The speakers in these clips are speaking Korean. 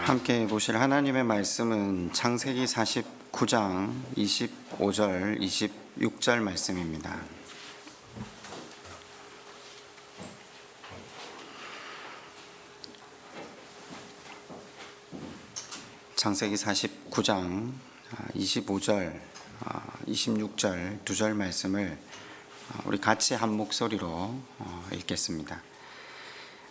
함께 보실 하나님의 말씀은 창세기 49장 25절 26절 말씀입니다. 창세기 49장 25절 26절 두 절 말씀을 우리 같이 한 목소리로 읽겠습니다.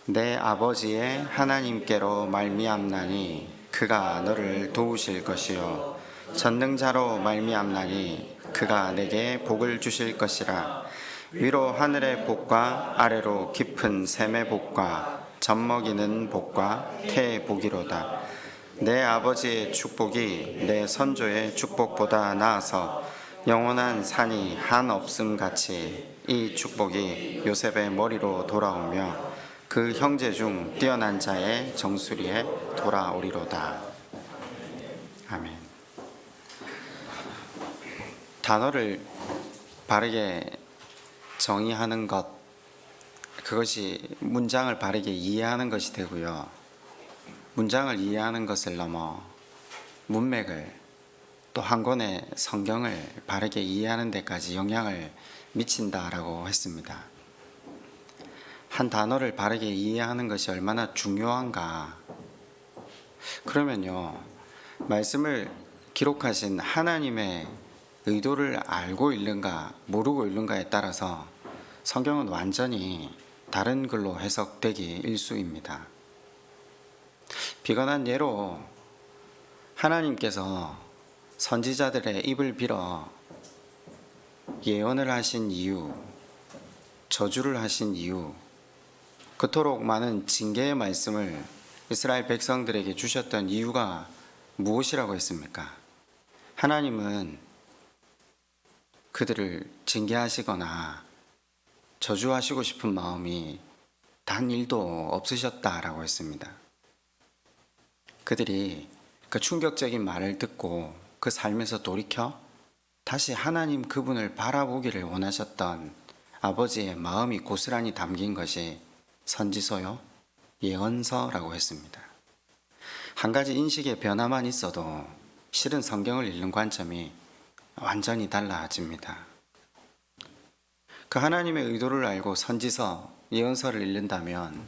내 아버지의 하나님께로 말미암나니 그가 너를 도우실 것이요 전능자로 말미암나니 그가 내게 복을 주실 것이라. 위로 하늘의 복과 아래로 깊은 샘의 복과 젖먹이는 복과 태의 복이로다. 내 아버지의 축복이 내 선조의 축복보다 나아서 영원한 산이 한 없음 같이 이 축복이 요셉의 머리로 돌아오며 그 형제 중 뛰어난 자의 정수리에 돌아오리로다. 아멘. 단어를 바르게 정의하는 것, 그것이 문장을 바르게 이해하는 것이 되고요. 문장을 이해하는 것을 넘어 문맥을, 또 한 권의 성경을 바르게 이해하는 데까지 영향을 미친다라고 했습니다. 한 단어를 바르게 이해하는 것이 얼마나 중요한가. 그러면요, 말씀을 기록하신 하나님의 의도를 알고 읽는가 모르고 읽는가에 따라서 성경은 완전히 다른 글로 해석되기 일쑤입니다. 비관한 예로 하나님께서 선지자들의 입을 빌어 예언을 하신 이유, 저주를 하신 이유, 그토록 많은 징계의 말씀을 이스라엘 백성들에게 주셨던 이유가 무엇이라고 했습니까? 하나님은 그들을 징계하시거나 저주하시고 싶은 마음이 단 1도 없으셨다라고 했습니다. 그들이 그 충격적인 말을 듣고 그 삶에서 돌이켜 다시 하나님 그분을 바라보기를 원하셨던 아버지의 마음이 고스란히 담긴 것이 선지서요, 예언서라고 했습니다. 한 가지 인식의 변화만 있어도 실은 성경을 읽는 관점이 완전히 달라집니다. 그 하나님의 의도를 알고 선지서, 예언서를 읽는다면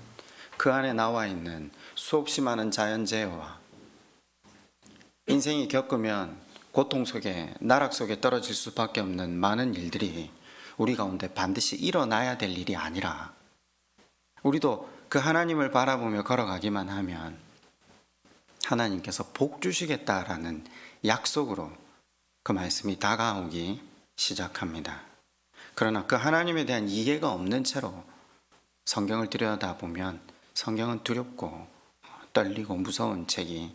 그 안에 나와 있는 수없이 많은 자연재해와 인생이 겪으면 고통 속에, 나락 속에 떨어질 수밖에 없는 많은 일들이 우리 가운데 반드시 일어나야 될 일이 아니라 우리도 그 하나님을 바라보며 걸어가기만 하면 하나님께서 복 주시겠다라는 약속으로 그 말씀이 다가오기 시작합니다. 그러나 그 하나님에 대한 이해가 없는 채로 성경을 들여다보면 성경은 두렵고 떨리고 무서운 책이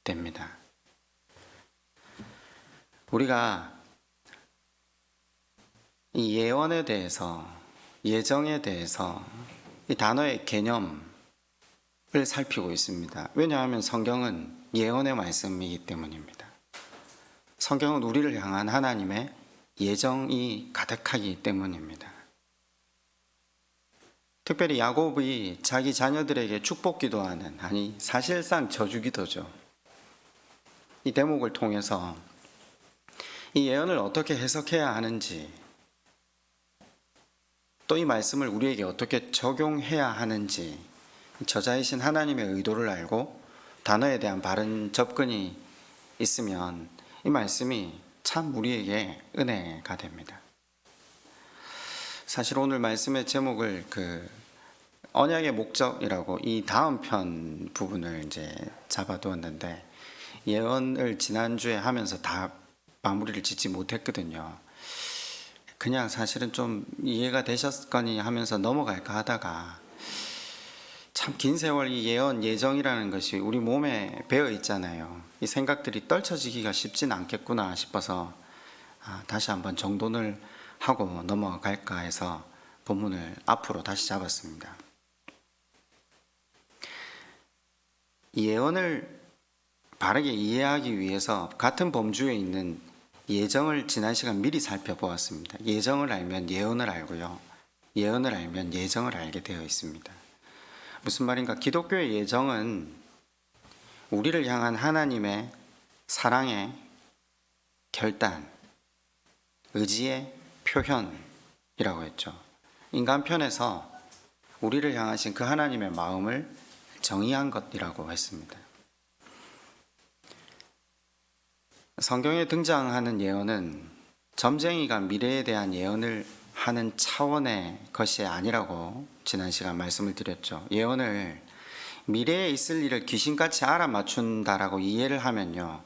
됩니다. 우리가 이 예언에 대해서, 예정에 대해서 이 단어의 개념을 살피고 있습니다. 왜냐하면 성경은 예언의 말씀이기 때문입니다. 성경은 우리를 향한 하나님의 예정이 가득하기 때문입니다. 특별히 야곱이 자기 자녀들에게 축복 기도하는, 아니 사실상 저주 기도죠. 이 대목을 통해서 이 예언을 어떻게 해석해야 하는지, 또 이 말씀을 우리에게 어떻게 적용해야 하는지 저자이신 하나님의 의도를 알고 단어에 대한 바른 접근이 있으면 이 말씀이 참 우리에게 은혜가 됩니다. 사실 오늘 말씀의 제목을 언약의 목적이라고 이 다음 편 부분을 이제 잡아두었는데, 예언을 지난주에 하면서 다 마무리를 짓지 못했거든요. 그냥 사실은 좀 이해가 되셨거니 하면서 넘어갈까 하다가 참 긴 세월 이 예언, 예정이라는 것이 우리 몸에 배어 있잖아요. 이 생각들이 떨쳐지기가 쉽진 않겠구나 싶어서 다시 한번 정돈을 하고 넘어갈까 해서 본문을 앞으로 다시 잡았습니다. 이 예언을 바르게 이해하기 위해서 같은 범주에 있는 예정을 지난 시간 미리 살펴보았습니다. 예정을 알면 예언을 알고요, 예언을 알면 예정을 알게 되어 있습니다. 무슨 말인가? 기독교의 예정은 우리를 향한 하나님의 사랑의 결단, 의지의 표현이라고 했죠. 인간 편에서 우리를 향하신 그 하나님의 마음을 정의한 것이라고 했습니다. 성경에 등장하는 예언은 점쟁이가 미래에 대한 예언을 하는 차원의 것이 아니라고 지난 시간 말씀을 드렸죠. 예언을 미래에 있을 일을 귀신같이 알아맞춘다라고 이해를 하면요,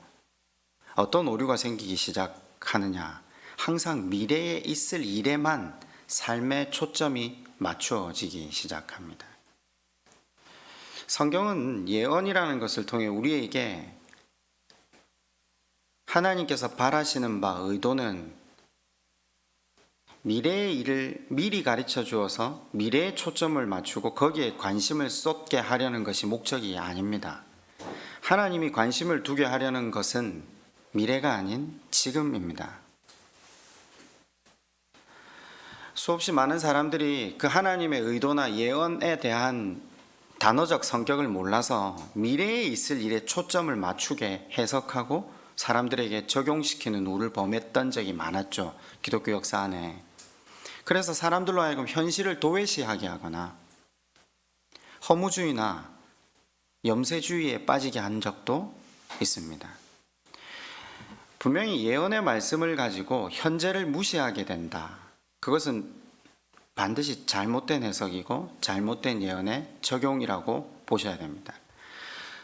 어떤 오류가 생기기 시작하느냐, 항상 미래에 있을 일에만 삶의 초점이 맞추어지기 시작합니다. 성경은 예언이라는 것을 통해 우리에게 하나님께서 바라시는 바 의도는 미래의 일을 미리 가르쳐 주어서 미래에 초점을 맞추고 거기에 관심을 쏟게 하려는 것이 목적이 아닙니다. 하나님이 관심을 두게 하려는 것은 미래가 아닌 지금입니다. 수없이 많은 사람들이 그 하나님의 의도나 예언에 대한 단어적 성격을 몰라서 미래에 있을 일에 초점을 맞추게 해석하고 사람들에게 적용시키는 우를 범했던 적이 많았죠. 기독교 역사 안에. 그래서 사람들로 하여금 현실을 도외시하게 하거나 허무주의나 염세주의에 빠지게 한 적도 있습니다. 분명히 예언의 말씀을 가지고 현재를 무시하게 된다. 그것은 반드시 잘못된 해석이고 잘못된 예언의 적용이라고 보셔야 됩니다.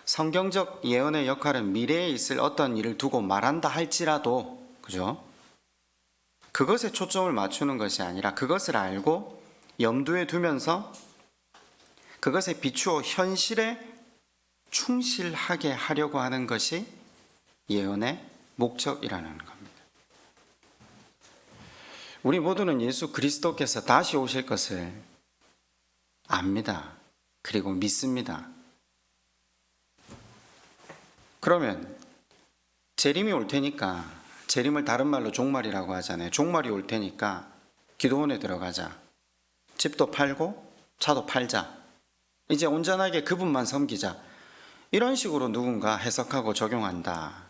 성경적 예언의 역할은 미래에 있을 어떤 일을 두고 말한다 할지라도, 그죠? 그것에 초점을 맞추는 것이 아니라 그것을 알고 염두에 두면서 그것에 비추어 현실에 충실하게 하려고 하는 것이 예언의 목적이라는 겁니다. 우리 모두는 예수 그리스도께서 다시 오실 것을 압니다. 그리고 믿습니다. 그러면 재림이 올 테니까, 재림을 다른 말로 종말이라고 하잖아요. 종말이 올 테니까 기도원에 들어가자. 집도 팔고 차도 팔자. 이제 온전하게 그분만 섬기자. 이런 식으로 누군가 해석하고 적용한다.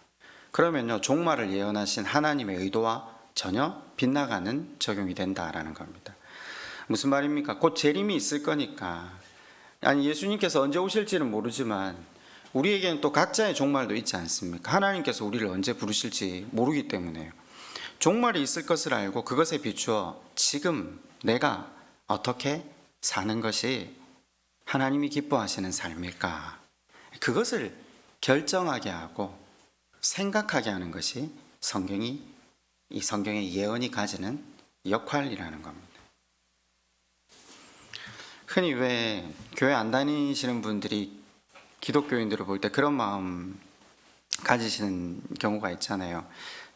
그러면요, 종말을 예언하신 하나님의 의도와 전혀 빗나가는 적용이 된다라는 겁니다. 무슨 말입니까? 곧 재림이 있을 거니까. 아니, 예수님께서 언제 오실지는 모르지만 우리에게는 또 각자의 종말도 있지 않습니까? 하나님께서 우리를 언제 부르실지 모르기 때문에요. 종말이 있을 것을 알고 그것에 비추어 지금 내가 어떻게 사는 것이 하나님이 기뻐하시는 삶일까? 그것을 결정하게 하고 생각하게 하는 것이 이 성경의 예언이 가지는 역할이라는 겁니다. 흔히 왜 교회 안 다니시는 분들이 기독교인들을 볼 때 그런 마음 가지시는 경우가 있잖아요.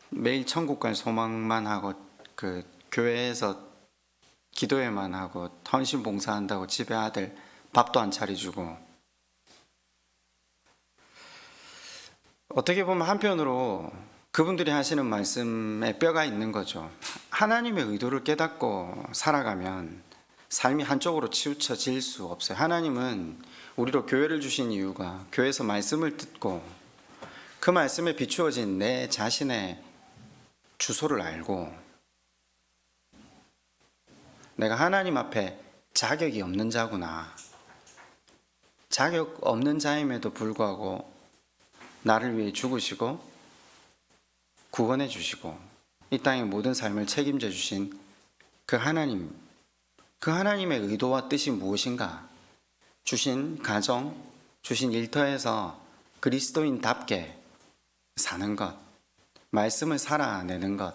매일 천국 갈 소망만 하고 그 교회에서 기도회만 하고 헌신 봉사한다고 집에 아들 밥도 안 차려주고, 어떻게 보면 한편으로 그분들이 하시는 말씀에 뼈가 있는 거죠. 하나님의 의도를 깨닫고 살아가면 삶이 한쪽으로 치우쳐질 수 없어요. 하나님은 우리로 교회를 주신 이유가 교회에서 말씀을 듣고 그 말씀에 비추어진 내 자신의 주소를 알고 내가 하나님 앞에 자격이 없는 자구나, 자격 없는 자임에도 불구하고 나를 위해 죽으시고 구원해 주시고 이 땅의 모든 삶을 책임져 주신 그 하나님, 그 하나님의 의도와 뜻이 무엇인가, 주신 가정, 주신 일터에서 그리스도인답게 사는 것, 말씀을 살아내는 것,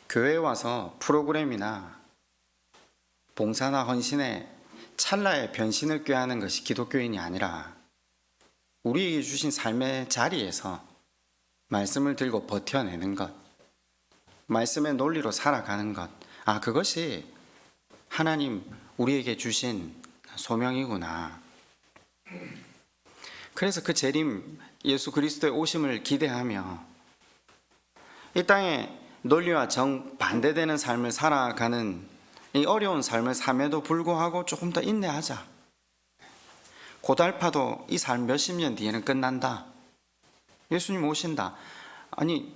교회에 와서 프로그램이나 봉사나 헌신에 찰나의 변신을 꾀하는 것이 기독교인이 아니라 우리에게 주신 삶의 자리에서 말씀을 들고 버텨내는 것, 말씀의 논리로 살아가는 것, 그것이 하나님 우리에게 주신 소명이구나. 그래서 그 재림, 예수 그리스도의 오심을 기대하며 이 땅에 논리와 정반대되는 삶을 살아가는 이 어려운 삶을 삶에도 불구하고 조금 더 인내하자. 고달파도 이 삶 몇십 년 뒤에는 끝난다. 예수님 오신다. 아니,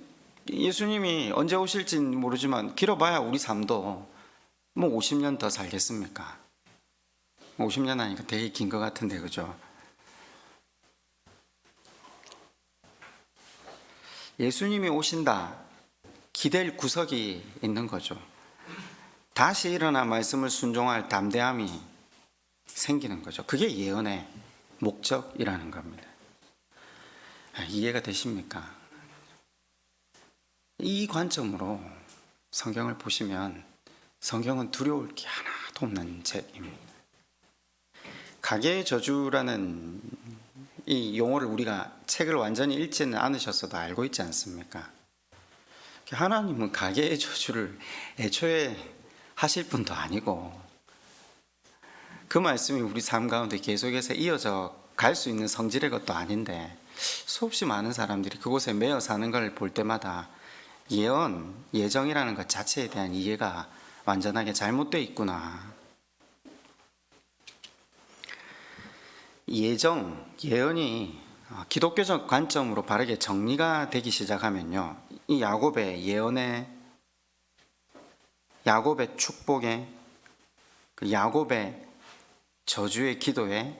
예수님이 언제 오실진 모르지만 길어봐야 우리 삶도 뭐 50년 더 살겠습니까? 50년 하니까 되게 긴 것 같은데, 그죠? 예수님이 오신다. 기댈 구석이 있는 거죠. 다시 일어나 말씀을 순종할 담대함이 생기는 거죠. 그게 예언의 목적이라는 겁니다. 이해가 되십니까? 이 관점으로 성경을 보시면 성경은 두려울 게 하나도 없는 책입니다. 가계의 저주라는 이 용어를 우리가 책을 완전히 읽지는 않으셨어도 알고 있지 않습니까? 하나님은 가계의 저주를 애초에 하실 분도 아니고 그 말씀이 우리 삶 가운데 계속해서 이어져 갈 수 있는 성질의 것도 아닌데 수없이 많은 사람들이 그곳에 매여 사는 걸 볼 때마다 예언, 예정이라는 것 자체에 대한 이해가 완전하게 잘못되어 있구나. 예정, 예언이 기독교적 관점으로 바르게 정리가 되기 시작하면요, 이 야곱의 예언의, 야곱의 축복의, 야곱의 저주의 기도의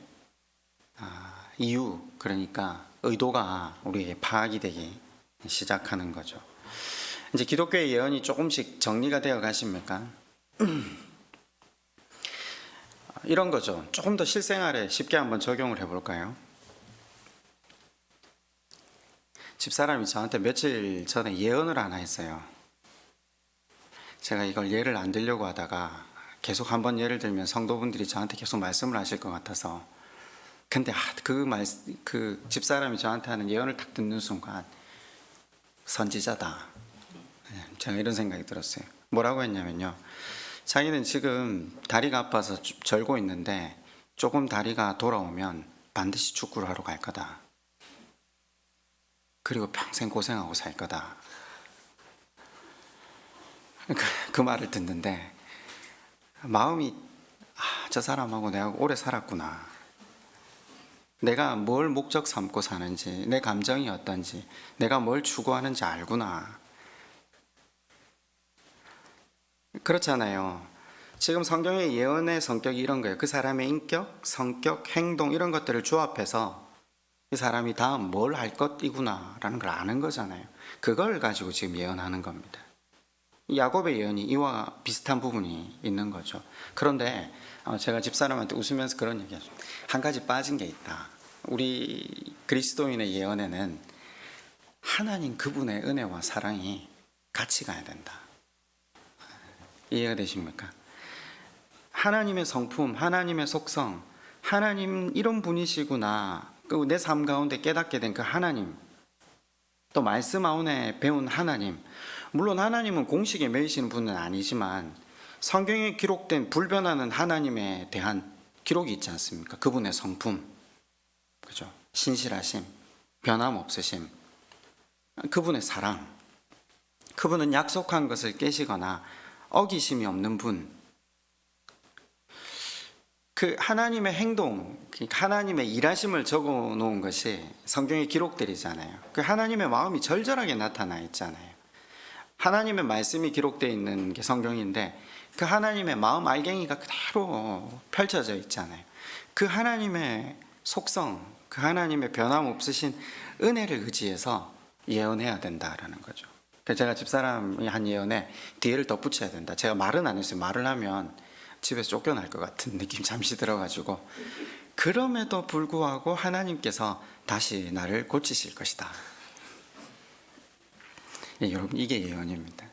이유, 그러니까 의도가 우리에게 파악이 되기 시작하는 거죠. 이제 기독교의 예언이 조금씩 정리가 되어 가십니까? 이런 거죠. 조금 더 실생활에 쉽게 한번 적용을 해볼까요? 집사람이 저한테 며칠 전에 예언을 하나 했어요. 제가 이걸 예를 안 들려고 하다가 계속 한번 예를 들면 성도분들이 저한테 계속 말씀을 하실 것 같아서, 근데 그 집사람이 저한테 하는 예언을 딱 듣는 순간 선지자다. 제가 이런 생각이 들었어요. 뭐라고 했냐면요, 자기는 지금 다리가 아파서 절고 있는데 조금 다리가 돌아오면 반드시 축구를 하러 갈 거다. 그리고 평생 고생하고 살 거다. 그 말을 듣는데 마음이 저 사람하고 내가 오래 살았구나. 내가 뭘 목적 삼고 사는지, 내 감정이 어떤지, 내가 뭘 추구하는지 알구나. 그렇잖아요. 지금 성경의 예언의 성격이 이런 거예요. 그 사람의 인격, 성격, 행동 이런 것들을 조합해서 이 사람이 다음 뭘 할 것이구나 라는 걸 아는 거잖아요. 그걸 가지고 지금 예언하는 겁니다. 야곱의 예언이 이와 비슷한 부분이 있는 거죠. 그런데 제가 집사람한테 웃으면서 그런 얘기하죠. 한 가지 빠진 게 있다. 우리 그리스도인의 예언에는 하나님 그분의 은혜와 사랑이 같이 가야 된다. 이해가 되십니까? 하나님의 성품, 하나님의 속성, 하나님 이런 분이시구나. 내 삶 가운데 깨닫게 된 그 하나님, 또 말씀 아운에 배운 하나님, 물론 하나님은 공식에 매이시는 분은 아니지만 성경에 기록된 불변하는 하나님에 대한 기록이 있지 않습니까? 그분의 성품, 그죠? 신실하심, 변함 없으심, 그분의 사랑, 그분은 약속한 것을 깨시거나 어기심이 없는 분. 그 하나님의 행동, 하나님의 일하심을 적어 놓은 것이 성경에 기록되잖아요. 그 하나님의 마음이 절절하게 나타나 있잖아요. 하나님의 말씀이 기록되어 있는 게 성경인데 그 하나님의 마음 알갱이가 그대로 펼쳐져 있잖아요. 그 하나님의 속성, 그 하나님의 변함 없으신 은혜를 의지해서 예언해야 된다라는 거죠. 제가 집사람이 한 예언에 뒤에를 덧붙여야 된다. 제가 말은 안 했어요. 말을 하면 집에서 쫓겨날 것 같은 느낌 잠시 들어가지고, 그럼에도 불구하고 하나님께서 다시 나를 고치실 것이다. 여러분, 이게 예언입니다.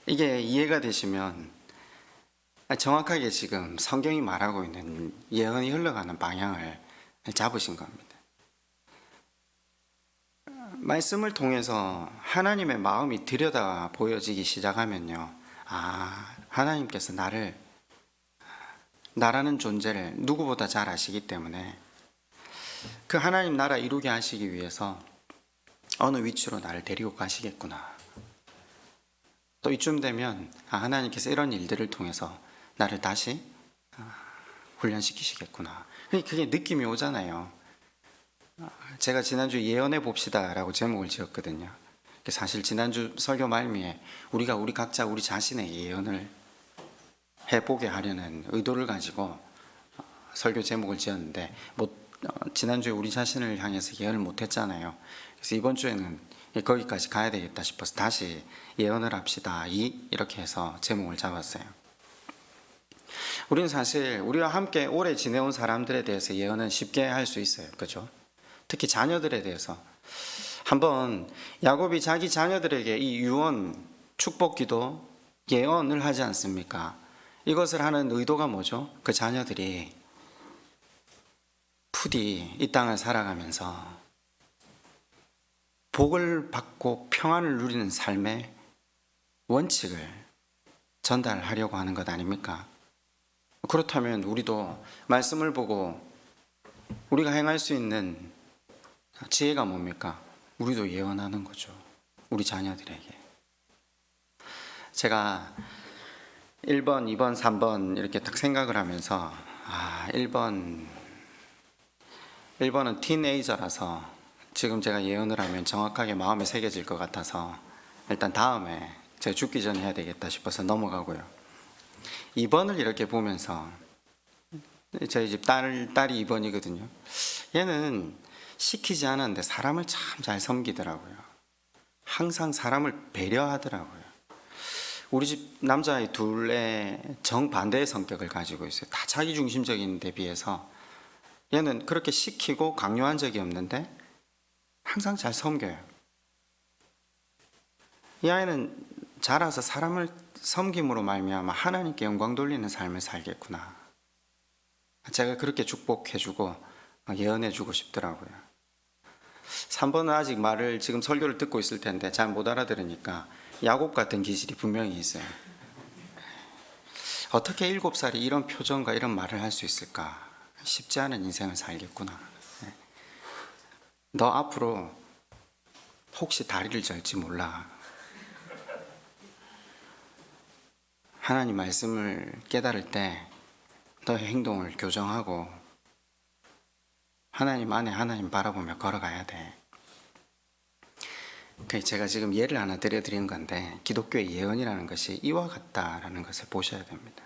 이게 이해가 되시면 정확하게 지금 성경이 말하고 있는 예언이 흘러가는 방향을 잡으신 겁니다. 말씀을 통해서 하나님의 마음이 들여다 보여지기 시작하면요, 하나님께서 나라는 존재를 누구보다 잘 아시기 때문에 그 하나님 나라 이루게 하시기 위해서 어느 위치로 나를 데리고 가시겠구나. 또 이쯤 되면 하나님께서 이런 일들을 통해서 나를 다시 훈련시키시겠구나. 그게 느낌이 오잖아요. 제가 지난주 예언해 봅시다라고 제목을 지었거든요. 사실 지난주 설교 말미에 우리가 우리 각자 우리 자신의 예언을 해보게 하려는 의도를 가지고 설교 제목을 지었는데 지난주에 우리 자신을 향해서 예언을 못했잖아요. 그래서 이번 주에는 거기까지 가야 되겠다 싶어서 다시 예언을 합시다 이렇게 해서 제목을 잡았어요. 우리는 사실 우리와 함께 오래 지내온 사람들에 대해서 예언은 쉽게 할 수 있어요. 그렇죠? 특히 자녀들에 대해서 한번 야곱이 자기 자녀들에게 이 유언 축복기도 예언을 하지 않습니까? 이것을 하는 의도가 뭐죠? 그 자녀들이 부디 이 땅을 살아가면서 복을 받고 평안을 누리는 삶의 원칙을 전달하려고 하는 것 아닙니까? 그렇다면 우리도 말씀을 보고 우리가 행할 수 있는 지혜가 뭡니까? 우리도 예언하는 거죠. 우리 자녀들에게. 제가 1번, 2번, 3번 이렇게 딱 생각을 하면서 1번은 티네이저라서 지금 제가 예언을 하면 정확하게 마음에 새겨질 것 같아서 일단 다음에 제가 죽기 전에 해야 되겠다 싶어서 넘어가고요. 2번을 이렇게 보면서 저희 집 딸이 2번이거든요. 얘는 시키지 않았는데 사람을 참 잘 섬기더라고요. 항상 사람을 배려하더라고요. 우리 집 남자아이 둘의 정반대의 성격을 가지고 있어요. 다 자기중심적인 데 비해서 얘는 그렇게 시키고 강요한 적이 없는데 항상 잘 섬겨요. 이 아이는 자라서 사람을 섬김으로 말미암아 하나님께 영광 돌리는 삶을 살겠구나. 제가 그렇게 축복해주고 예언해주고 싶더라고요. 3번은 아직 말을 지금 설교를 듣고 있을 텐데 잘 못 알아들으니까 야곱 같은 기질이 분명히 있어요. 어떻게 7살이 이런 표정과 이런 말을 할 수 있을까? 쉽지 않은 인생을 살겠구나. 너 앞으로 혹시 다리를 절지 몰라. 하나님 말씀을 깨달을 때 너의 행동을 교정하고 하나님 안에 하나님 바라보며 걸어가야 돼. 제가 지금 예를 하나 들려드린 건데 기독교의 예언이라는 것이 이와 같다라는 것을 보셔야 됩니다.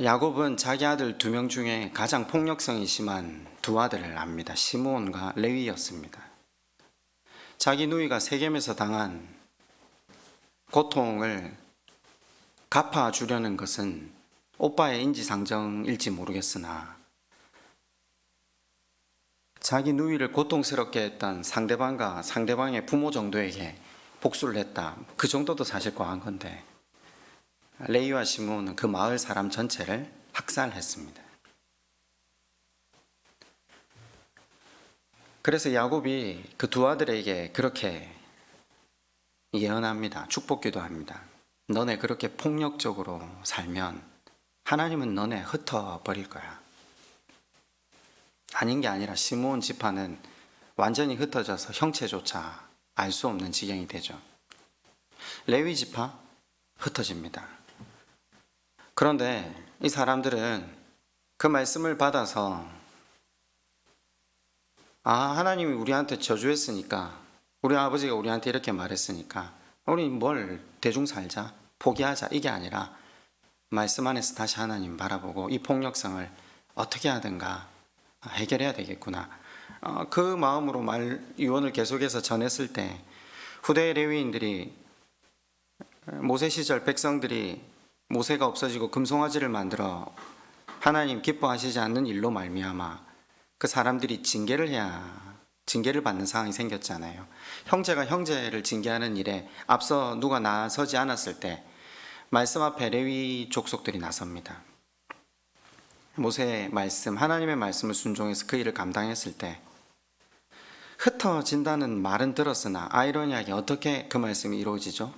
야곱은 자기 아들 2명 중에 가장 폭력성이 심한 2아들을 압니다. 시므온과 레위였습니다. 자기 누이가 세겜에서 당한 고통을 갚아주려는 것은 오빠의 인지상정일지 모르겠으나 자기 누이를 고통스럽게 했던 상대방과 상대방의 부모 정도에게 복수를 했다. 그 정도도 사실 과한 건데 레위와 시므온은 그 마을 사람 전체를 학살했습니다. 그래서 야곱이 그 2아들에게 그렇게 예언합니다. 축복기도 합니다. 너네 그렇게 폭력적으로 살면 하나님은 너네 흩어버릴 거야. 아닌 게 아니라 시므온 지파는 완전히 흩어져서 형체조차 알 수 없는 지경이 되죠. 레위 지파 흩어집니다. 그런데 이 사람들은 그 말씀을 받아서 하나님이 우리한테 저주했으니까 우리 아버지가 우리한테 이렇게 말했으니까 우리 뭘 대충 살자 포기하자 이게 아니라 말씀 안에서 다시 하나님 바라보고 이 폭력성을 어떻게 하든가 해결해야 되겠구나. 그 마음으로 유언을 계속해서 전했을 때 후대 레위인들이 모세 시절 백성들이 모세가 없어지고 금송아지를 만들어 하나님 기뻐하시지 않는 일로 말미암아 그 사람들이 징계를 받는 상황이 생겼잖아요. 형제가 형제를 징계하는 일에 앞서 누가 나서지 않았을 때 말씀 앞에 레위 족속들이 나섭니다. 모세의 말씀, 하나님의 말씀을 순종해서 그 일을 감당했을 때 흩어진다는 말은 들었으나 아이러니하게 어떻게 그 말씀이 이루어지죠?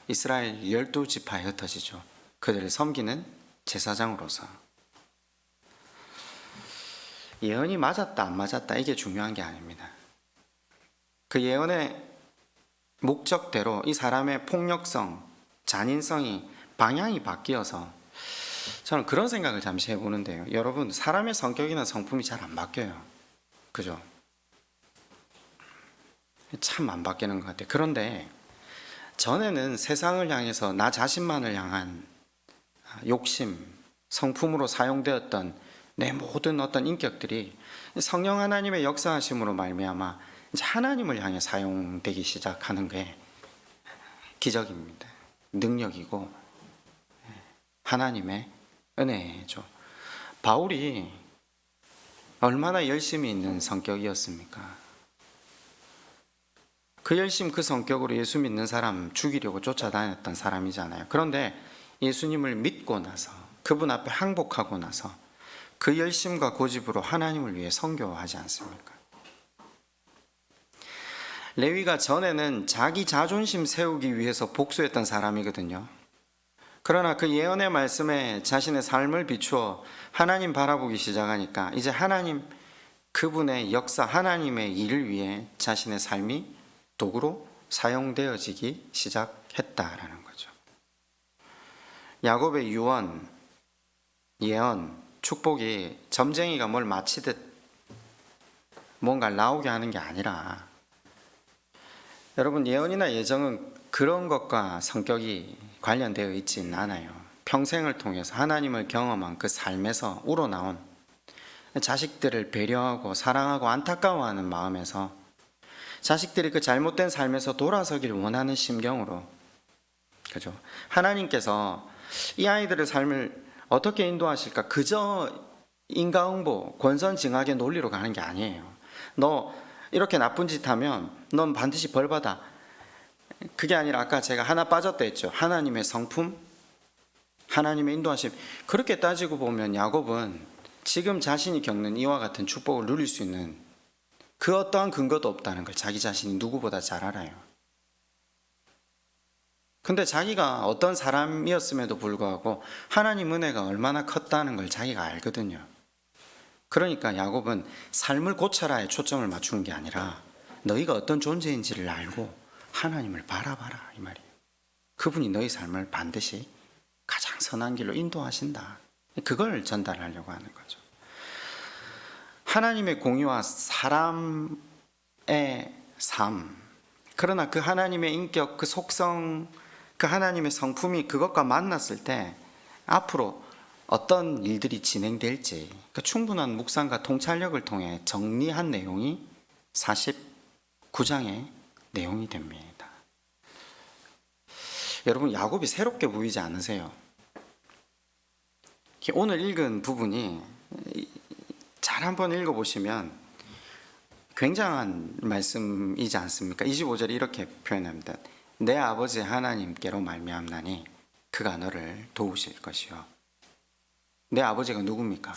이스라엘 12지파에 흩어지죠. 그들을 섬기는 제사장으로서. 예언이 맞았다 안 맞았다 이게 중요한 게 아닙니다. 그 예언의 목적대로 이 사람의 폭력성, 잔인성이 방향이 바뀌어서 저는 그런 생각을 잠시 해보는데요. 여러분, 사람의 성격이나 성품이 잘 안 바뀌어요. 그죠? 참 안 바뀌는 것 같아요. 그런데 전에는 세상을 향해서 나 자신만을 향한 욕심, 성품으로 사용되었던 내 모든 어떤 인격들이 성령 하나님의 역사하심으로 말미암아 이제 하나님을 향해 사용되기 시작하는 게 기적입니다. 능력이고 하나님의 은혜죠. 바울이 얼마나 열심히 있는 성격이었습니까? 그 열심, 그 성격으로 예수 믿는 사람 죽이려고 쫓아다녔던 사람이잖아요. 그런데 예수님을 믿고 나서, 그분 앞에 항복하고 나서 그 열심과 고집으로 하나님을 위해 선교하지 않습니까? 레위가 전에는 자기 자존심 세우기 위해서 복수했던 사람이거든요. 그러나 그 예언의 말씀에 자신의 삶을 비추어 하나님 바라보기 시작하니까 이제 하나님, 그분의 역사, 하나님의 일을 위해 자신의 삶이 도구로 사용되어지기 시작했다라는 거죠. 야곱의 유언, 예언, 축복이 점쟁이가 뭘 마치듯 뭔가를 나오게 하는 게 아니라, 여러분, 예언이나 예정은 그런 것과 성격이 관련되어 있지는 않아요. 평생을 통해서 하나님을 경험한 그 삶에서 우러나온, 자식들을 배려하고 사랑하고 안타까워하는 마음에서, 자식들이 그 잘못된 삶에서 돌아서길 원하는 심경으로, 그죠? 하나님께서 이 아이들의 삶을 어떻게 인도하실까? 그저 인과응보, 권선징악의 논리로 가는 게 아니에요. 너 이렇게 나쁜 짓 하면 넌 반드시 벌받아. 그게 아니라 아까 제가 하나 빠졌다 했죠. 하나님의 성품, 하나님의 인도하심. 그렇게 따지고 보면 야곱은 지금 자신이 겪는 이와 같은 축복을 누릴 수 있는 그 어떠한 근거도 없다는 걸 자기 자신이 누구보다 잘 알아요. 근데 자기가 어떤 사람이었음에도 불구하고 하나님 은혜가 얼마나 컸다는 걸 자기가 알거든요. 그러니까 야곱은 삶을 고쳐라에 초점을 맞추는 게 아니라 너희가 어떤 존재인지를 알고 하나님을 바라봐라, 이 말이에요. 그분이 너희 삶을 반드시 가장 선한 길로 인도하신다. 그걸 전달하려고 하는 거죠. 하나님의 공의와 사람의 삶, 그러나 그 하나님의 인격, 그 속성, 그 하나님의 성품이 그것과 만났을 때 앞으로 어떤 일들이 진행될지 그 충분한 묵상과 통찰력을 통해 정리한 내용이 49장의 내용이 됩니다. 여러분, 야곱이 새롭게 보이지 않으세요? 오늘 읽은 부분이 잘 한번 읽어보시면 굉장한 말씀이지 않습니까? 25절에 이렇게 표현합니다. 내 아버지 하나님께로 말미암나니 그가 너를 도우실 것이요. 내 아버지가 누굽니까?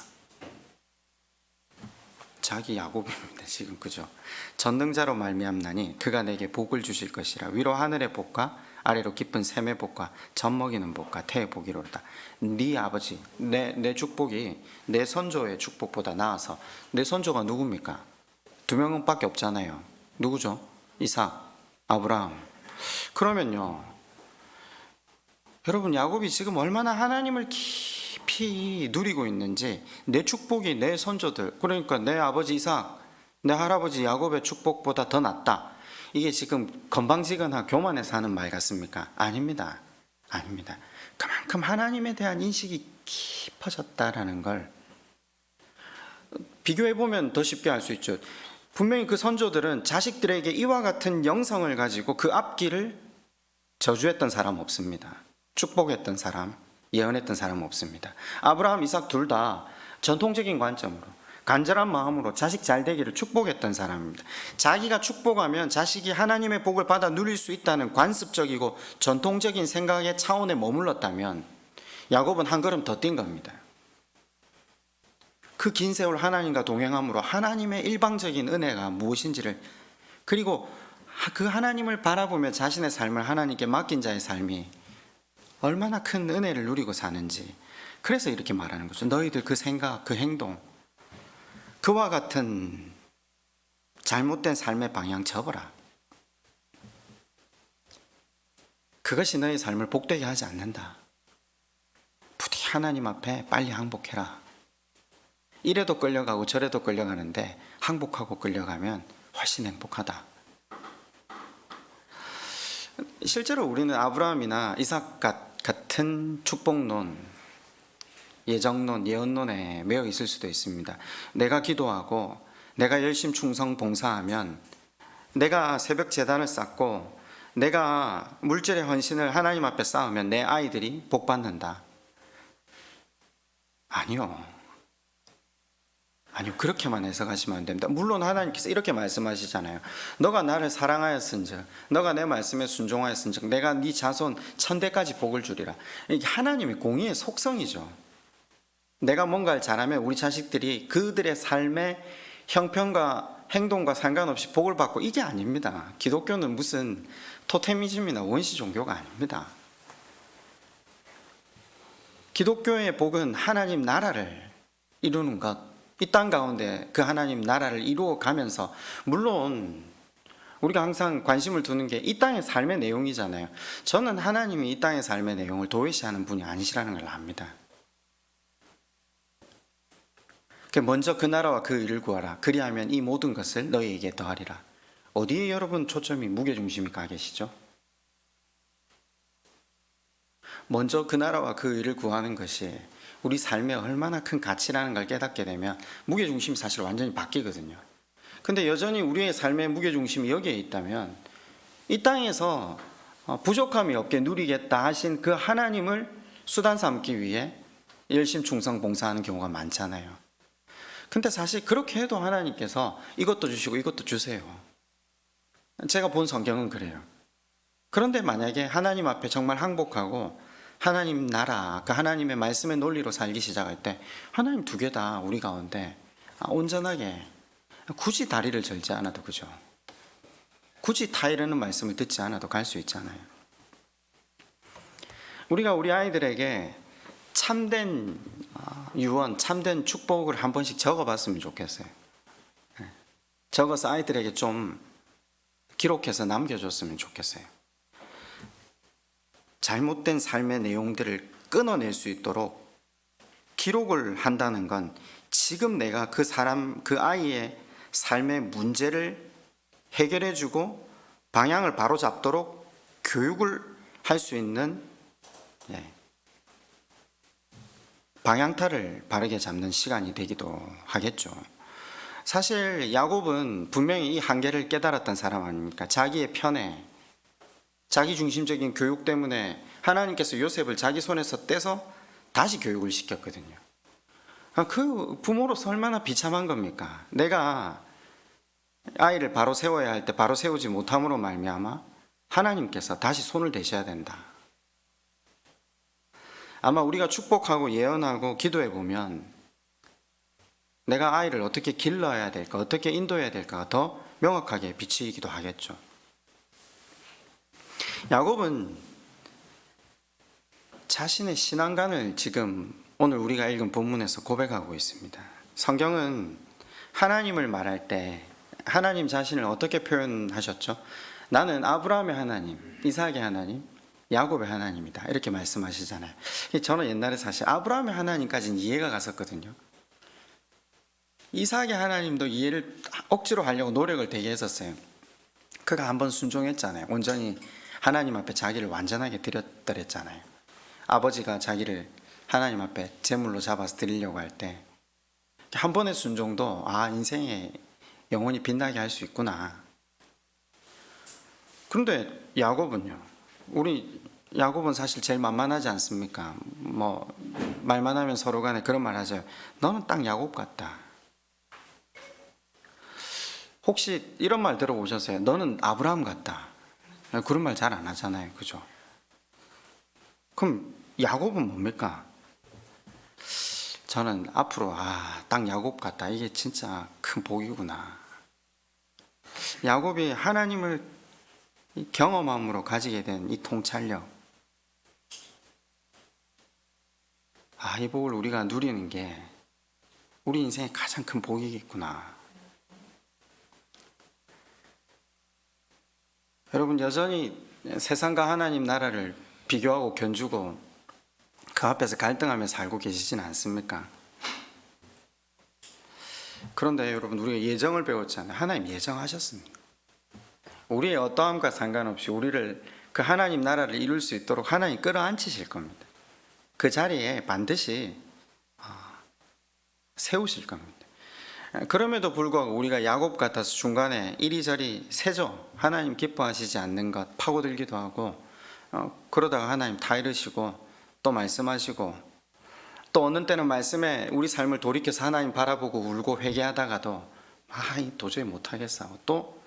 자기 야곱입니다. 지금, 그죠? 전능자로 말미암나니 그가 내게 복을 주실 것이라. 위로 하늘의 복과 아래로 깊은 샘의 복과 젖 먹이는 복과 태의 복이로다. 네 아버지, 내 축복이 내 선조의 축복보다 나아서. 내 선조가 누굽니까? 두 명밖에 없잖아요. 누구죠? 이삭, 아브라함. 그러면요, 여러분, 야곱이 지금 얼마나 하나님을 깊이 누리고 있는지, 내 축복이 내 선조들, 그러니까 내 아버지 이삭, 내 할아버지 야곱의 축복보다 더 낫다. 이게 지금 건방지거나 교만해서 하는 말 같습니까? 아닙니다. 아닙니다. 그만큼 하나님에 대한 인식이 깊어졌다라는 걸 비교해보면 더 쉽게 알 수 있죠. 분명히 그 선조들은 자식들에게 이와 같은 영성을 가지고 그 앞길을 저주했던 사람 없습니다. 축복했던 사람, 예언했던 사람 없습니다. 아브라함, 이삭 둘 다 전통적인 관점으로 간절한 마음으로 자식 잘 되기를 축복했던 사람입니다. 자기가 축복하면 자식이 하나님의 복을 받아 누릴 수 있다는 관습적이고 전통적인 생각의 차원에 머물렀다면 야곱은 한 걸음 더 뛴 겁니다. 그 긴 세월 하나님과 동행함으로 하나님의 일방적인 은혜가 무엇인지를, 그리고 그 하나님을 바라보며 자신의 삶을 하나님께 맡긴 자의 삶이 얼마나 큰 은혜를 누리고 사는지, 그래서 이렇게 말하는 거죠. 너희들 그 생각, 그 행동, 그와 같은 잘못된 삶의 방향 접어라. 그것이 너희 삶을 복되게 하지 않는다. 부디 하나님 앞에 빨리 항복해라. 이래도 끌려가고 저래도 끌려가는데 항복하고 끌려가면 훨씬 행복하다. 실제로 우리는 아브라함이나 이삭 같은 축복론, 예정론, 예언론에 매여 있을 수도 있습니다. 내가 기도하고 내가 열심 충성 봉사하면, 내가 새벽 제단을 쌓고 내가 물질의 헌신을 하나님 앞에 쌓으면 내 아이들이 복받는다. 아니요, 그렇게만 해석하시면 안 됩니다. 물론 하나님께서 이렇게 말씀하시잖아요. 너가 나를 사랑하였은즉, 너가 내 말씀에 순종하였은즉 내가 네 자손 천대까지 복을 주리라. 이게 하나님의 공의의 속성이죠. 내가 뭔가를 잘하면 우리 자식들이 그들의 삶의 형편과 행동과 상관없이 복을 받고, 이게 아닙니다. 기독교는 무슨 토테미즘이나 원시 종교가 아닙니다. 기독교의 복은 하나님 나라를 이루는 것, 이 땅 가운데 그 하나님 나라를 이루어 가면서, 물론 우리가 항상 관심을 두는 게 이 땅의 삶의 내용이잖아요. 저는 하나님이 이 땅의 삶의 내용을 도외시하는 분이 아니시라는 걸 압니다. 먼저 그 나라와 그 일을 구하라. 그리하면 이 모든 것을 너희에게 더하리라. 어디에 여러분 초점이, 무게중심이 가 계시죠? 먼저 그 나라와 그 일을 구하는 것이 우리 삶에 얼마나 큰 가치라는 걸 깨닫게 되면 무게중심이 사실 완전히 바뀌거든요. 근데 여전히 우리의 삶의 무게중심이 여기에 있다면, 이 땅에서 부족함이 없게 누리겠다 하신 그 하나님을 수단 삼기 위해 열심 충성 봉사하는 경우가 많잖아요. 근데 사실 그렇게 해도 하나님께서 이것도 주시고 이것도 주세요. 제가 본 성경은 그래요. 그런데 만약에 하나님 앞에 정말 항복하고 하나님 나라, 그 하나님의 말씀의 논리로 살기 시작할 때 하나님 두 개 다 우리 가운데 온전하게, 굳이 다리를 절지 않아도, 그죠? 굳이 타이르는 말씀을 듣지 않아도 갈 수 있잖아요. 우리가 우리 아이들에게 참된 유언, 참된 축복을 한 번씩 적어봤으면 좋겠어요. 적어서 아이들에게 좀 기록해서 남겨줬으면 좋겠어요. 잘못된 삶의 내용들을 끊어낼 수 있도록 기록을 한다는 건, 지금 내가 그 사람, 그 아이의 삶의 문제를 해결해주고 방향을 바로잡도록 교육을 할 수 있는, 방향타를 바르게 잡는 시간이 되기도 하겠죠. 사실 야곱은 분명히 이 한계를 깨달았던 사람 아닙니까? 자기의 편에, 자기 중심적인 교육 때문에 하나님께서 요셉을 자기 손에서 떼서 다시 교육을 시켰거든요. 그 부모로서 얼마나 비참한 겁니까? 내가 아이를 바로 세워야 할 때 바로 세우지 못함으로 말미암아 하나님께서 다시 손을 대셔야 된다. 아마 우리가 축복하고 예언하고 기도해 보면 내가 아이를 어떻게 길러야 될까, 어떻게 인도해야 될까가 더 명확하게 비치기도 하겠죠. 야곱은 자신의 신앙관을 지금 오늘 우리가 읽은 본문에서 고백하고 있습니다. 성경은 하나님을 말할 때 하나님 자신을 어떻게 표현하셨죠? 나는 아브라함의 하나님, 이삭의 하나님, 야곱의 하나님이다, 이렇게 말씀하시잖아요. 저는 옛날에 사실 아브라함의 하나님까지는 이해가 갔었거든요. 이삭의 하나님도 이해를 억지로 하려고 노력을 되게 했었어요. 그가 한번 순종했잖아요. 온전히 하나님 앞에 자기를 완전하게 드렸더랬잖아요. 아버지가 자기를 하나님 앞에 제물로 잡아서 드리려고 할 때 한 번의 순종도 인생에 영원히 빛나게 할 수 있구나. 그런데 야곱은요, 우리 야곱은 사실 제일 만만하지 않습니까? 말만 하면 서로 간에 그런 말 하죠. 너는 딱 야곱 같다. 혹시 이런 말 들어보셨어요? 너는 아브라함 같다. 그런 말 잘 안 하잖아요, 그죠? 그럼 야곱은 뭡니까? 저는 앞으로 딱 야곱 같다, 이게 진짜 큰 복이구나. 야곱이 하나님을 경험함으로 가지게 된 이 통찰력, 이 복을 우리가 누리는 게 우리 인생의 가장 큰 복이겠구나. 여러분, 여전히 세상과 하나님 나라를 비교하고 견주고 그 앞에서 갈등하며 살고 계시진 않습니까? 그런데 여러분, 우리가 예정을 배웠잖아요. 하나님 예정하셨습니다. 우리의 어떠함과 상관없이 우리를 그 하나님 나라를 이룰 수 있도록 하나님 끌어안치실 겁니다. 그 자리에 반드시 세우실 겁니다. 그럼에도 불구하고 우리가 야곱 같아서 중간에 이리저리 세죠. 하나님 기뻐하시지 않는 것 파고들기도 하고, 그러다가 하나님 다 이르시고 또 말씀하시고, 또 어느 때는 말씀에 우리 삶을 돌이켜서 하나님 바라보고 울고 회개하다가도 도저히 못하겠어 하고 또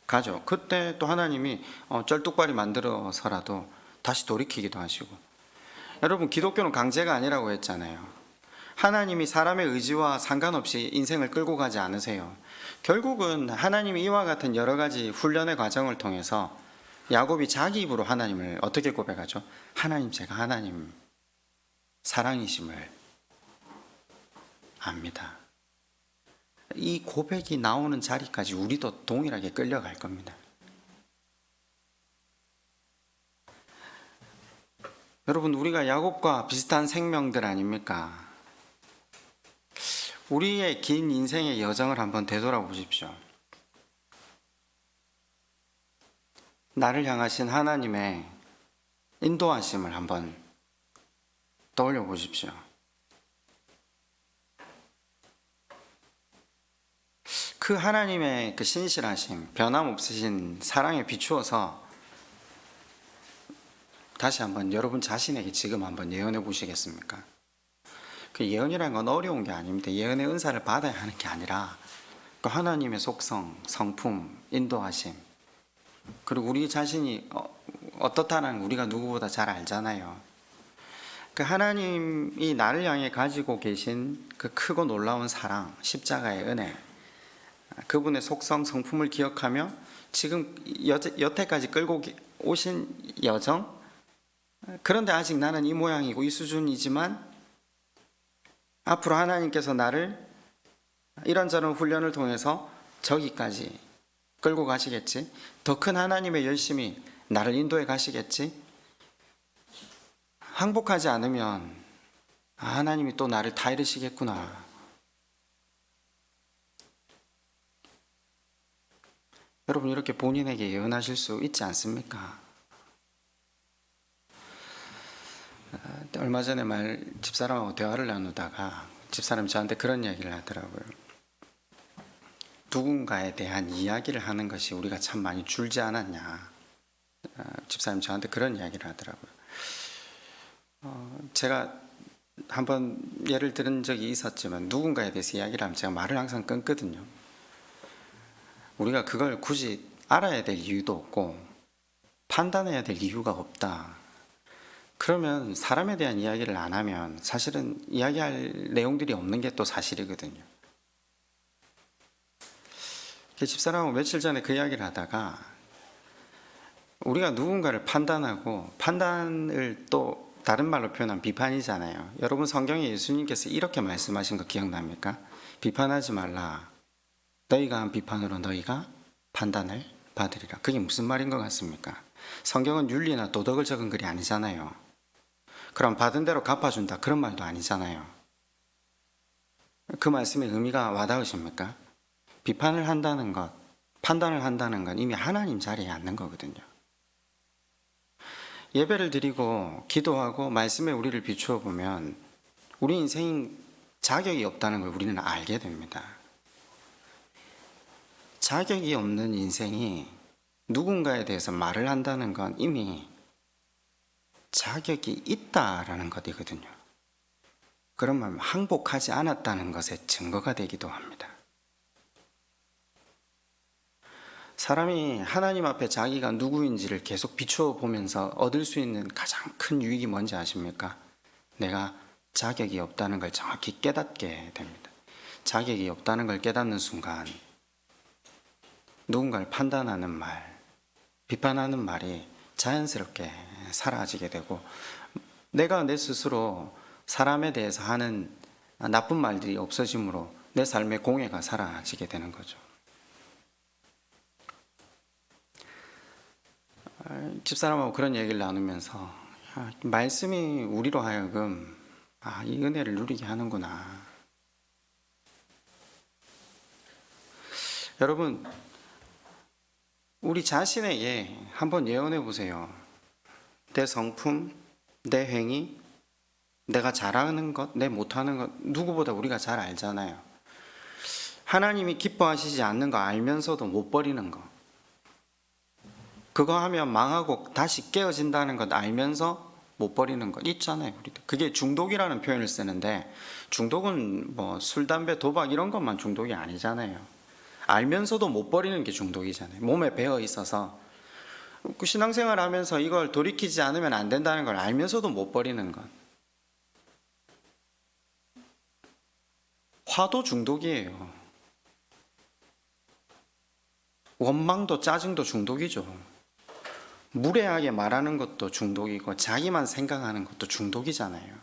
가죠. 그때 또 하나님이 쩔뚝발이 만들어서라도 다시 돌이키기도 하시고. 여러분, 기독교는 강제가 아니라고 했잖아요. 하나님이 사람의 의지와 상관없이 인생을 끌고 가지 않으세요. 결국은 하나님이 이와 같은 여러 가지 훈련의 과정을 통해서 야곱이 자기 입으로 하나님을 어떻게 고백하죠? 하나님, 제가 하나님 사랑이심을 압니다. 이 고백이 나오는 자리까지 우리도 동일하게 끌려갈 겁니다. 여러분, 우리가 야곱과 비슷한 생명들 아닙니까? 우리의 긴 인생의 여정을 한번 되돌아보십시오. 나를 향하신 하나님의 인도하심을 한번 떠올려 보십시오. 그 하나님의 그 신실하심, 변함없으신 사랑에 비추어서 다시 한번 여러분 자신에게 지금 한번 예언해 보시겠습니까? 그 예언이라는 건 어려운 게 아닙니다. 예언의 은사를 받아야 하는 게 아니라 그 하나님의 속성, 성품, 인도하심, 그리고 우리 자신이 어떻다는 우리가 누구보다 잘 알잖아요. 그 하나님이 나를 향해 가지고 계신 그 크고 놀라운 사랑, 십자가의 은혜, 그분의 속성, 성품을 기억하며 지금 여태까지 끌고 오신 여정, 그런데 아직 나는 이 모양이고 이 수준이지만 앞으로 하나님께서 나를 이런저런 훈련을 통해서 저기까지 끌고 가시겠지. 더 큰 하나님의 열심히 나를 인도해 가시겠지. 항복하지 않으면 하나님이 또 나를 다 이루시겠구나. 여러분, 이렇게 본인에게 예언하실 수 있지 않습니까? 얼마 전에 집사람하고 대화를 나누다가 집사람이 저한테 그런 이야기를 하더라고요. 누군가에 대한 이야기를 하는 것이 우리가 참 많이 줄지 않았냐. 집사람이 저한테 그런 이야기를 하더라고요. 제가 한번 예를 들은 적이 있었지만 누군가에 대해서 이야기를 하면 제가 말을 항상 끊거든요. 우리가 그걸 굳이 알아야 될 이유도 없고 판단해야 될 이유가 없다. 그러면 사람에 대한 이야기를 안 하면 사실은 이야기할 내용들이 없는 게 또 사실이거든요. 집사람하고 며칠 전에 그 이야기를 하다가 우리가 누군가를 판단하고, 판단을 또 다른 말로 표현하면 비판이잖아요. 여러분, 성경에 예수님께서 이렇게 말씀하신 거 기억납니까? 비판하지 말라. 너희가 한 비판으로 너희가 판단을 받으리라. 그게 무슨 말인 것 같습니까? 성경은 윤리나 도덕을 적은 글이 아니잖아요. 그럼 받은 대로 갚아준다, 그런 말도 아니잖아요. 그 말씀의 의미가 와닿으십니까? 비판을 한다는 것, 판단을 한다는 건 이미 하나님 자리에 앉는 거거든요. 예배를 드리고 기도하고 말씀에 우리를 비추어 보면 우리 인생 자격이 없다는 걸 우리는 알게 됩니다. 자격이 없는 인생이 누군가에 대해서 말을 한다는 건 이미 자격이 있다라는 것이거든요. 그러면 항복하지 않았다는 것의 증거가 되기도 합니다. 사람이 하나님 앞에 자기가 누구인지를 계속 비추어 보면서 얻을 수 있는 가장 큰 유익이 뭔지 아십니까? 내가 자격이 없다는 걸 정확히 깨닫게 됩니다. 자격이 없다는 걸 깨닫는 순간 누군가를 판단하는 말, 비판하는 말이 자연스럽게 사라지게 되고, 내가 내 스스로 사람에 대해서 하는 나쁜 말들이 없어짐으로 내 삶의 공해가 사라지게 되는 거죠. 집사람하고 그런 얘기를 나누면서 말씀이 우리로 하여금 이 은혜를 누리게 하는구나. 여러분, 우리 자신에게 한번 예언해 보세요. 내 성품, 내 행위, 내가 잘하는 것, 내 못하는 것, 누구보다 우리가 잘 알잖아요. 하나님이 기뻐하시지 않는 거 알면서도 못 버리는 거, 그거 하면 망하고 다시 깨어진다는 것 알면서 못 버리는 것 있잖아요. 우리도 그게 중독이라는 표현을 쓰는데, 중독은 뭐 술, 담배, 도박 이런 것만 중독이 아니잖아요. 알면서도 못 버리는 게 중독이잖아요. 몸에 배어 있어서 그 신앙생활 하면서 이걸 돌이키지 않으면 안 된다는 걸 알면서도 못 버리는 것. 화도 중독이에요. 원망도 짜증도 중독이죠. 무례하게 말하는 것도 중독이고 자기만 생각하는 것도 중독이잖아요.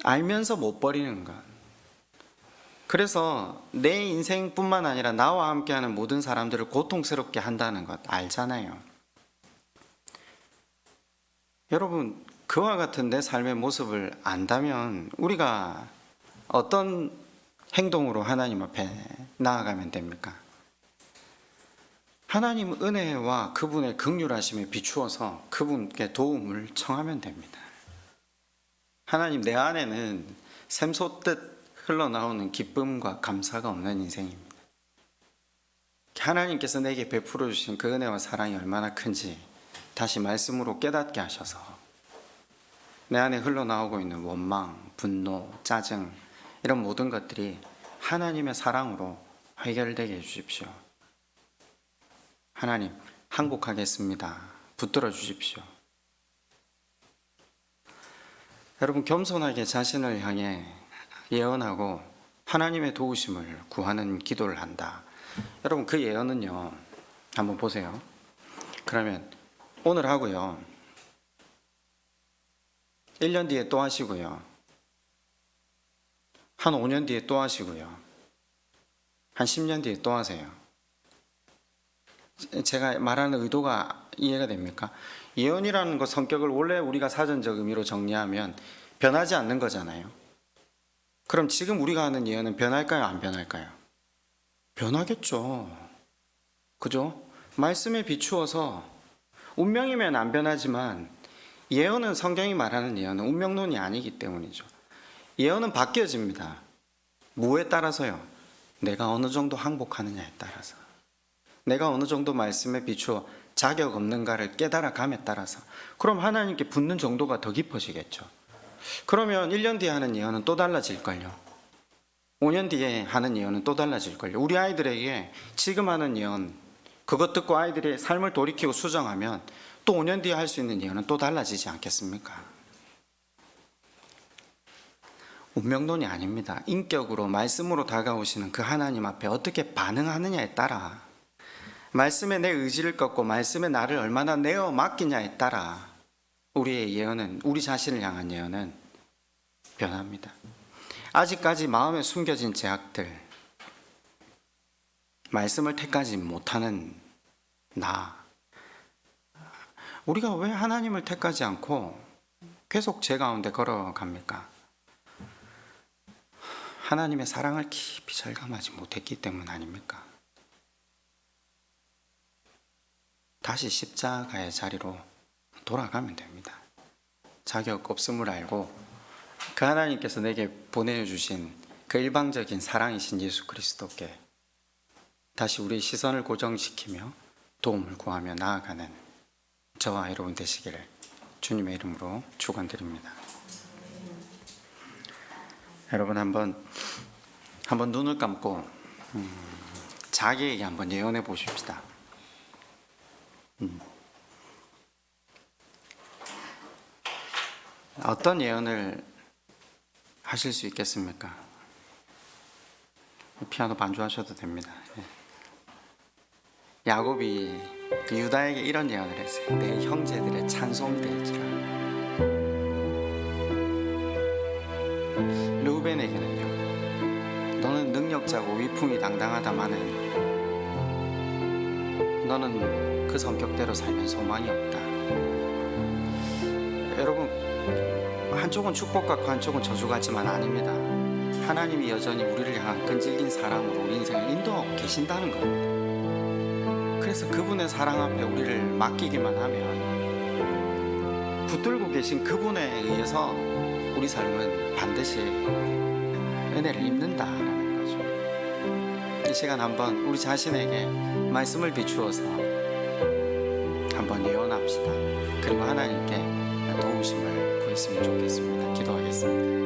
알면서 못 버리는 것. 그래서 내 인생뿐만 아니라 나와 함께하는 모든 사람들을 고통스럽게 한다는 것 알잖아요. 여러분, 그와 같은 내 삶의 모습을 안다면 우리가 어떤 행동으로 하나님 앞에 나아가면 됩니까? 하나님 은혜와 그분의 긍휼하심에 비추어서 그분께 도움을 청하면 됩니다. 하나님, 내 안에는 샘솟듯 흘러나오는 기쁨과 감사가 없는 인생입니다. 하나님께서 내게 베풀어 주신 그 은혜와 사랑이 얼마나 큰지 다시 말씀으로 깨닫게 하셔서 내 안에 흘러나오고 있는 원망, 분노, 짜증 이런 모든 것들이 하나님의 사랑으로 해결되게 해주십시오. 하나님, 항복하겠습니다. 붙들어 주십시오. 여러분, 겸손하게 자신을 향해 예언하고 하나님의 도우심을 구하는 기도를 한다. 여러분, 그 예언은요, 한번 보세요. 그러면 오늘 하고요, 1년 뒤에 또 하시고요, 한 5년 뒤에 또 하시고요, 한 10년 뒤에 또 하세요. 제가 말하는 의도가 이해가 됩니까? 예언이라는 것 성격을 원래 우리가 사전적 의미로 정리하면 변하지 않는 거잖아요. 그럼 지금 우리가 하는 예언은 변할까요? 안 변할까요? 변하겠죠. 그죠? 말씀에 비추어서 운명이면 안 변하지만 예언은, 성경이 말하는 예언은 운명론이 아니기 때문이죠. 예언은 바뀌어집니다. 뭐에 따라서요? 내가 어느 정도 항복하느냐에 따라서, 내가 어느 정도 말씀에 비추어 자격 없는가를 깨달아감에 따라서. 그럼 하나님께 붙는 정도가 더 깊어지겠죠. 그러면 1년 뒤에 하는 예언은 또 달라질걸요. 5년 뒤에 하는 예언은 또 달라질걸요. 우리 아이들에게 지금 하는 예언, 그것 듣고 아이들의 삶을 돌이키고 수정하면 또 5년 뒤에 할 수 있는 예언은 또 달라지지 않겠습니까? 운명론이 아닙니다. 인격으로 말씀으로 다가오시는 그 하나님 앞에 어떻게 반응하느냐에 따라, 말씀에 내 의지를 꺾고 말씀에 나를 얼마나 내어 맡기냐에 따라 우리의 예언은, 우리 자신을 향한 예언은 변합니다. 아직까지 마음에 숨겨진 죄악들, 말씀을 택하지 못하는 나, 우리가 왜 하나님을 택하지 않고 계속 죄 가운데 걸어갑니까? 하나님의 사랑을 깊이 절감하지 못했기 때문 아닙니까? 다시 십자가의 자리로 돌아가면 됩니다. 자격 없음을 알고 그 하나님께서 내게 보내주신 그 일방적인 사랑이신 예수 그리스도께 다시 우리의 시선을 고정시키며 도움을 구하며 나아가는 저와 여러분 되시기를 주님의 이름으로 축원드립니다. 여러분, 한번 눈을 감고 자기에게 한번 예언해 보십시다. 어떤 예언을 하실 수 있겠습니까? 피아노 반주하셔도 됩니다. 야곱이 그 유다에게 이런 예언을 했어요. 내 형제들의 찬송이 될지라. 르우벤에게는요, 너는 능력자고 위풍이 당당하다마는 너는 그 성격대로 살면 소망이 없다. 여러분, 한쪽은 축복 같고 한쪽은 저주 같지만 아닙니다. 하나님이 여전히 우리를 향한 끈질긴 사랑으로 우리 인생을 인도하고 계신다는 겁니다. 그래서 그분의 사랑 앞에 우리를 맡기기만 하면 붙들고 계신 그분에 의해서 우리 삶은 반드시 은혜를 입는다라는 거죠. 이 시간 한번 우리 자신에게 말씀을 비추어서 한번 예언합시다. 그리고 하나님께 도우심을 구했으면 좋겠습니다. 기도하겠습니다.